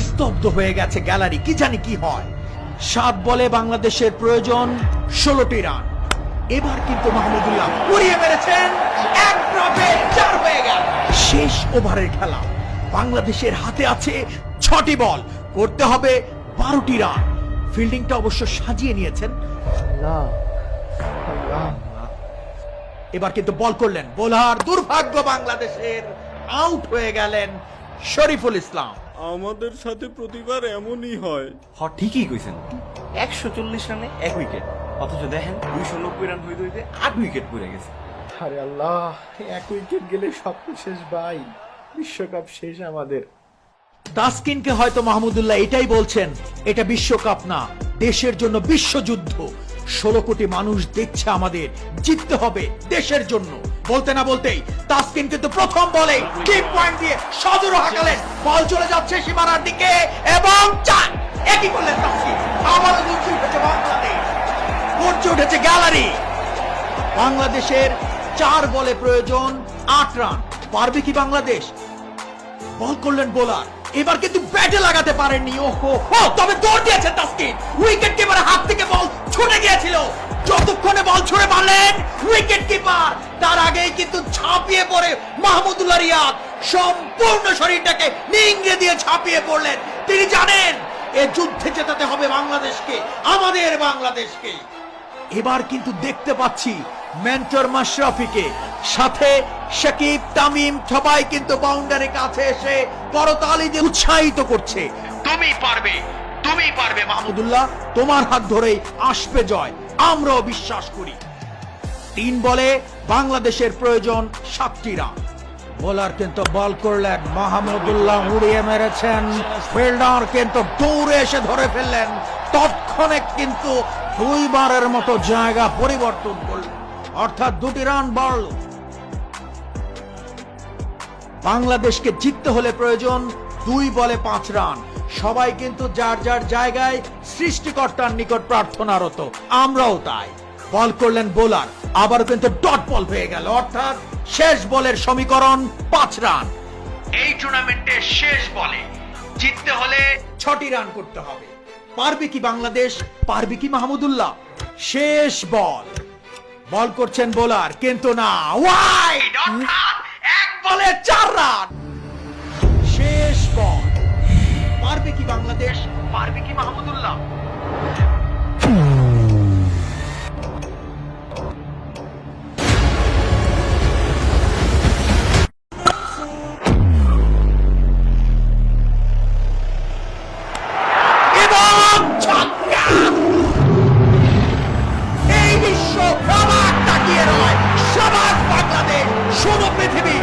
স্তব্ধ হয়ে গেছে গ্যালারি, কি জানি কি হয়। 7 বলে বাংলাদেশের প্রয়োজন 16টি রান। এবার কিন্তু মাহমুদুল্লাহ উড়িয়ে মেরেছেন, 1 ড্রপে 4 হয়ে গেল। শেষ ওভারের খেলা, বাংলাদেশের হাতে আছে 6টি বল, করতে হবে 12টি রান। ফিল্ডিংটা অবশ্য সাজিয়ে নিয়েছেন। এবার কিন্তু বল করলেন বোলার, দুর্ভাগ্য বাংলাদেশের, আউট হয়ে গেলেন শরীফুল ইসলাম। আমাদের সাথে প্রতিবার এমনই হয়। ঠিকই কইছেন, 140 রানে 1 উইকেট, অথচ দেখেন 290 রান হইতে হইতে 8 উইকেট পড়ে গেছে। আরে আল্লাহ, 1 উইকেট গেলে সব শেষ ভাই, বিশ্বকাপ শেষ আমাদের। তাসকিনকে হয়তো মাহমুদুল্লাহ এটাই বলছেন, এটা বিশ্বকাপ না, দেশের জন্য বিশ্বযুদ্ধ। 16 কোটি মানুষ দেখছে আমাদের, জিততে হবে দেশের জন্য। বলতে না বলতেই তাসকিন কিন্তু প্রথম বলে ডিপ পয়েন্ট দিয়ে সজোরে হাঁকালেন, বল চলে যাচ্ছে সীমানার দিকে এবং চার। একই করলেন তাসকিন, আবারও গর্জে উঠেছে বাংলাদেশ, গর্জে উঠেছে গ্যালারি। বাংলাদেশের 4 বলে প্রয়োজন 8 রান। পারবে কি বাংলাদেশ? বল করলেন বোলার, এবার কিন্তু ব্যাটে লাগাতে পারেননি। ওহো, তবে দৌড় দিয়েছেন তাসকিন, উইকেট কিপারের হাত থেকে বল ছুটে গিয়েছিল। যতক্ষণে বল ছুড়ে মারলেন উইকেট কিপার, তার আগেই কিন্তু ঝাঁপিয়ে পড়ে মাহমুদুল্লাহ রিয়াদ সম্পূর্ণ শরীরটাকে নিংড়ে দিয়ে ঝাঁপিয়ে পড়লেন। তিনি জানেন এ যুদ্ধে জেতাতে হবে বাংলাদেশকে, আমাদের বাংলাদেশকে। এবার কিন্তু দেখতে পাচ্ছি মেন্টর মাশরাফিকে, সাথে শাকিব, তামিম সবাই কিন্তু বাউন্ডারি কাছে এসে করতালি দিয়ে উৎসাহিত করছে। তুমি পারবে, তুমি পারবে মাহমুদুল্লাহ, তোমার হাত ধরেই আসবে জয়, আমরাও বিশ্বাস করি। 3 বলে বাংলাদেশের প্রয়োজন 7টি রান। বোলার কিন্তু বল করলেন, মাহমুদুল্লাহ উড়িয়ে মেরেছেন, ফিল্ডার কিন্তু দৌড়ে এসে ধরে ফেললেন। তৎক্ষণে কিন্তু 2 বারের মতো জায়গা পরিবর্তন করলেন, অর্থাৎ 2টি রান বাড়ল। বাংলাদেশকে জিততে হলে প্রয়োজন 2 বলে 5 রান। সবাই কিন্তু যার যার জায়গায় সৃষ্টিকর্তার নিকট প্রার্থনারত, আমরাও তাই। বল করলেন বোলার, আবারও কিন্তু ডট বল হয়ে গেল, অর্থাৎ শেষ বলের সমীকরণ 5 রান। এই টুর্নামেন্টের শেষ বলে জিততে হলে 6টি রান করতে হবে। পারবে কি বাংলাদেশ? পারবে কি মাহমুদুল্লাহ? শেষ বল, বল করছেন বোলার, কিন্তু না, ওয়াইড, অর্থাৎ 1 বলে 4 রান। শেষ বল, পারবে কি বাংলাদেশ? পারবে কি মাহমুদুল্লাহ? এবং ছক্কা! এই বিশ্ব প্রবাদ তাকিয়ে রয়, সবার বাংলাদেশ, শুধু পৃথিবী।